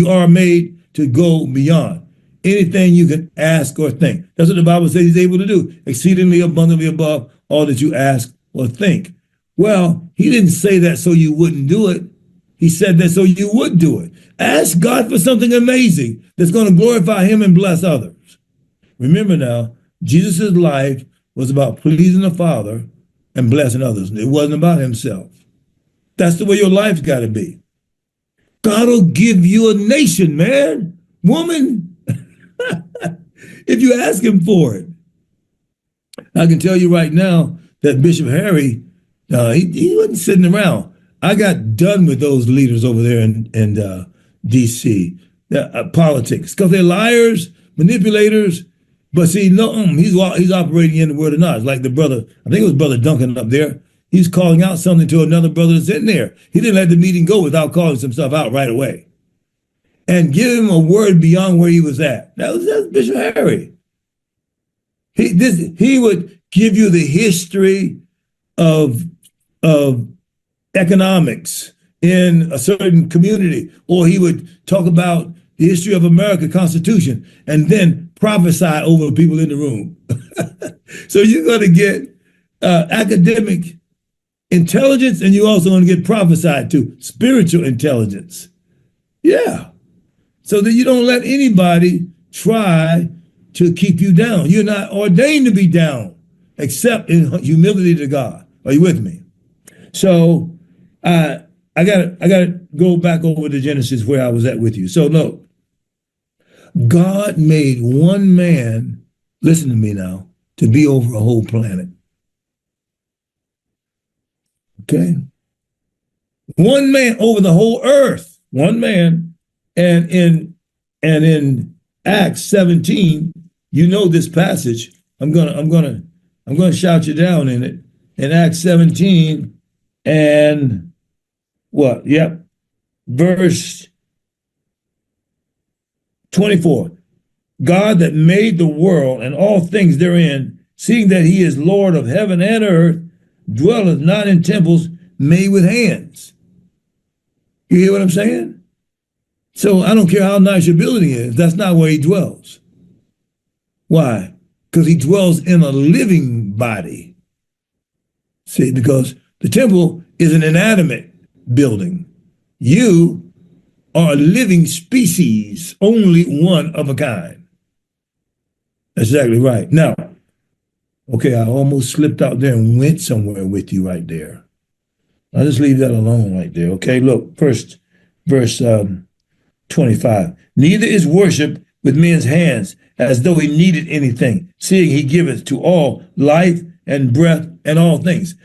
are made to go beyond anything you can ask or think. That's what the Bible says he's able to do, exceedingly abundantly above all that you ask or think. Well, he didn't say that so you wouldn't do it. He said that so you would do it. Ask God for something amazing that's going to glorify him and bless others. Remember now, Jesus' life was about pleasing the Father and blessing others. It wasn't about himself. That's the way your life's got to be. God will give you a nation, man, woman, if you ask him for it. I can tell you right now that Bishop Harry, he wasn't sitting around. I got done with those leaders over there in D.C., politics, because they're liars, manipulators. But see, no, he's operating in the word of knowledge, like the brother, I think it was Brother Duncan up there. He's calling out something to another brother that's in there. He didn't let the meeting go without calling some stuff out right away. And give him a word beyond where he was at. That's Bishop Harry. He would give you the history of economics in a certain community, or he would talk about the history of America Constitution and then prophesy over people in the room. So you're going to get academic intelligence, and you're also going to get prophesied to spiritual intelligence. Yeah. So that you don't let anybody try to keep you down. You're not ordained to be down, except in humility to God. Are you with me? So I gotta go back over to Genesis where I was at with you. So look, God made one man, listen to me now, to be over a whole planet. Okay? One man over the whole earth. One man. And in Acts 17, you know this passage. I'm gonna shout you down in it. In Acts 17 and what? Yep. Verse 24. God that made the world and all things therein, seeing that he is Lord of heaven and earth, dwelleth not in temples made with hands. You hear what I'm saying? So I don't care how nice your building is, that's not where he dwells. Why? Because he dwells in a living body. See, because the temple is an inanimate building. You are a living species, only one of a kind. That's exactly right. Now, okay, I almost slipped out there and went somewhere with you right there. I'll just leave that alone right there. Okay, look, first verse 25. Neither is worship with men's hands as though he needed anything, seeing he giveth to all life and breath and all things.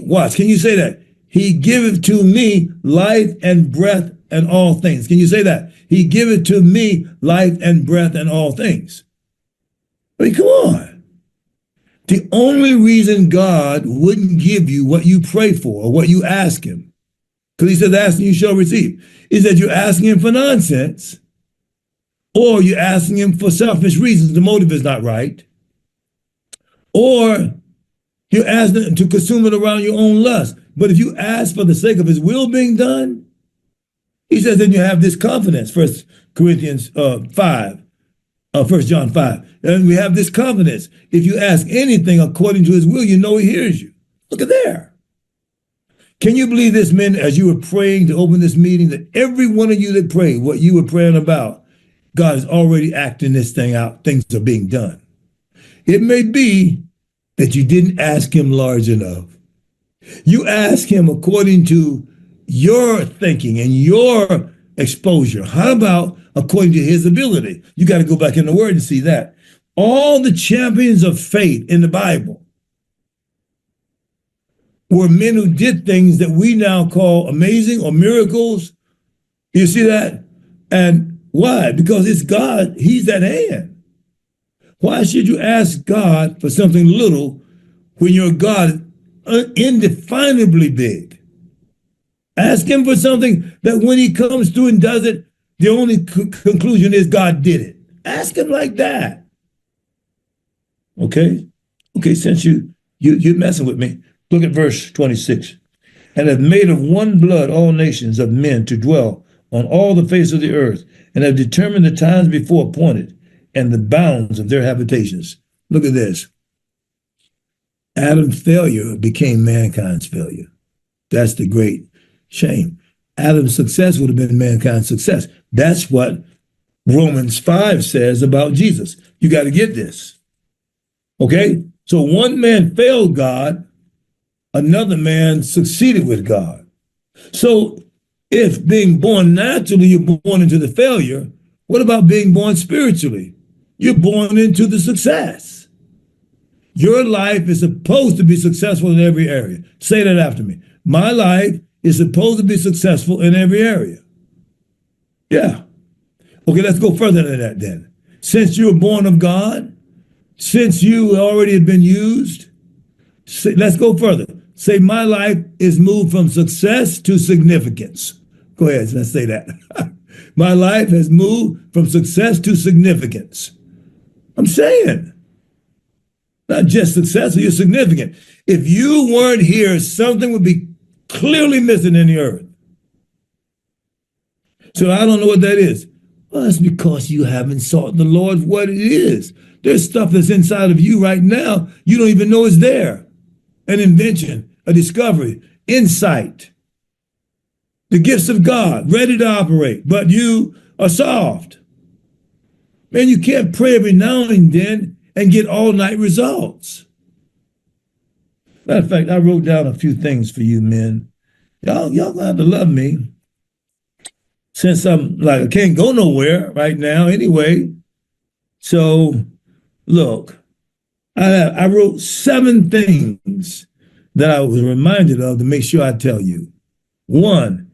Watch, can you say that? He giveth to me life and breath and all things. Can you say that? He giveth to me life and breath and all things. I mean, come on. The only reason God wouldn't give you what you pray for or what you ask him, because he says, asking you shall receive, is that you're asking him for nonsense, or you're asking him for selfish reasons, the motive is not right, or you're asking him to consume it around your own lust. But if you ask for the sake of his will being done, he says, then you have this confidence, 1 Corinthians 5, 1 John 5. And we have this confidence. If you ask anything according to his will, you know he hears you. Look at there. Can you believe this, men, as you were praying to open this meeting, that every one of you that prayed, what you were praying about, God is already acting this thing out. Things are being done. It may be that you didn't ask him large enough. You ask him according to your thinking and your exposure. How about according to his ability? You got to go back in the word and see that. All the champions of faith in the Bible were men who did things that we now call amazing or miracles. You see that? And why? Because it's God. He's at hand. Why should you ask God for something little when your God is indefinably big? Ask him for something that when he comes through and does it, the only conclusion is God did it. Ask him like that. Okay? Okay, since you're messing with me, look at verse 26. And have made of one blood all nations of men to dwell on all the face of the earth, and have determined the times before appointed and the bounds of their habitations. Look at this. Adam's failure became mankind's failure. That's the great shame. Adam's success would have been mankind's success. That's what Romans 5 says about Jesus. You got to get this. Okay? So one man failed God, another man succeeded with God. So if being born naturally, you're born into the failure, what about being born spiritually? You're born into the success. Your life is supposed to be successful in every area. Say that after me. My life is supposed to be successful in every area. Yeah. Okay, let's go further than that then. Since you were born of God, since you already have been used, let's go further. Say, my life is moved from success to significance. Go ahead, let's say that. My life has moved from success to significance. I'm saying, not just successful, you're significant. If you weren't here, something would be clearly missing in the earth. So I don't know what that is. Well, that's because you haven't sought the Lord what it is. There's stuff that's inside of you right now you don't even know is there. An invention, a discovery, insight, the gifts of God, ready to operate, but you are soft. Man, you can't pray every now and then and get all-night results. Matter of fact, I wrote down a few things for you men. Y'all gonna have to love me. Since I'm like, I can't go nowhere right now anyway. So, look, I wrote 7 things that I was reminded of to make sure I tell you. 1,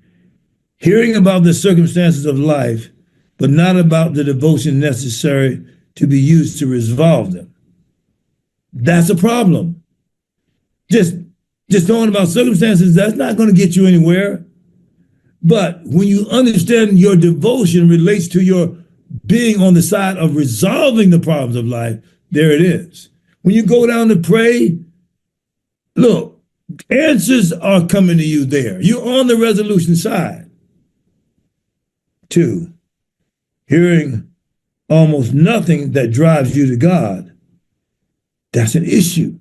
hearing about the circumstances of life, but not about the devotion necessary to be used to resolve them. That's a problem. Just knowing about circumstances, that's not going to get you anywhere. But when you understand your devotion relates to your being on the side of resolving the problems of life, there it is. When you go down to pray, look, answers are coming to you there. You're on the resolution side. 2, hearing almost nothing that drives you to God. That's an issue.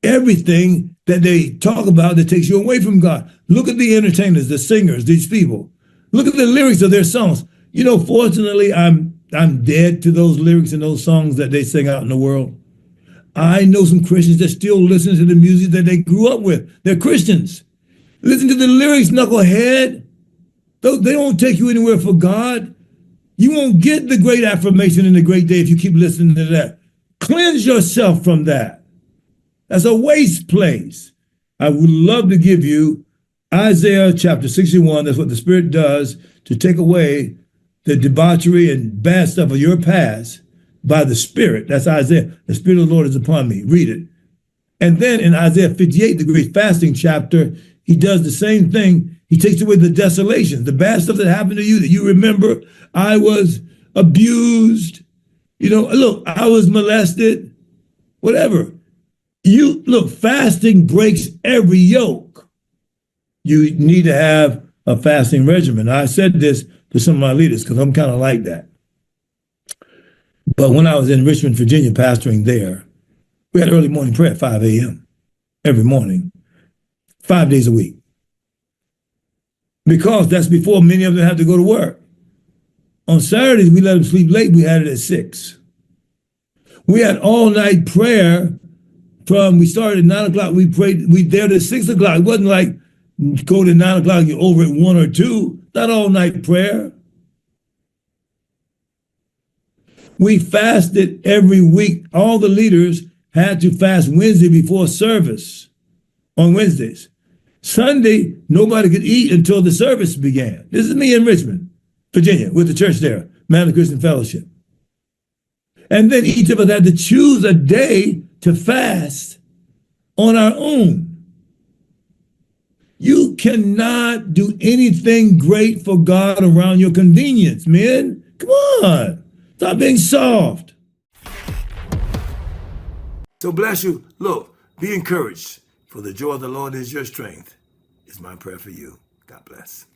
Everything that they talk about that takes you away from God. Look at the entertainers, the singers, these people. Look at the lyrics of their songs. You know, fortunately, I'm dead to those lyrics and those songs that they sing out in the world. I know some Christians that still listen to the music that they grew up with. They're Christians. Listen to the lyrics, knucklehead. They don't take you anywhere for God. You won't get the great affirmation in the great day if you keep listening to that. Cleanse yourself from that. That's a waste place. I would love to give you Isaiah chapter 61. That's what the Spirit does to take away the debauchery and bad stuff of your past by the Spirit. That's Isaiah. The Spirit of the Lord is upon me. Read it. And then in Isaiah 58, the great fasting chapter, he does the same thing. He takes away the desolation, the bad stuff that happened to you that you remember. I was abused. You know, look, I was molested, whatever. Look, fasting breaks every yoke. You need to have a fasting regimen. I said this to some of my leaders because I'm kind of like that. But when I was in Richmond, Virginia, pastoring there, we had early morning prayer at 5 a.m. every morning, 5 days a week. Because that's before many of them had to go to work. On Saturdays, we let them sleep late. We had it at 6. We had all-night prayer we started at 9 o'clock. We prayed, we there to 6 o'clock. It wasn't like go to 9 o'clock and you're over at 1 or 2. Not all-night prayer. We fasted every week. All the leaders had to fast Wednesday before service on Wednesdays. Sunday, nobody could eat until the service began. This is me in Richmond, Virginia, with the church there, Man of Christian Fellowship. And then each of us had to choose a day to fast on our own. You cannot do anything great for God around your convenience, men. Come on. Stop being soft. So bless you. Look, be encouraged. For the joy of the Lord is your strength, is my prayer for you. God bless.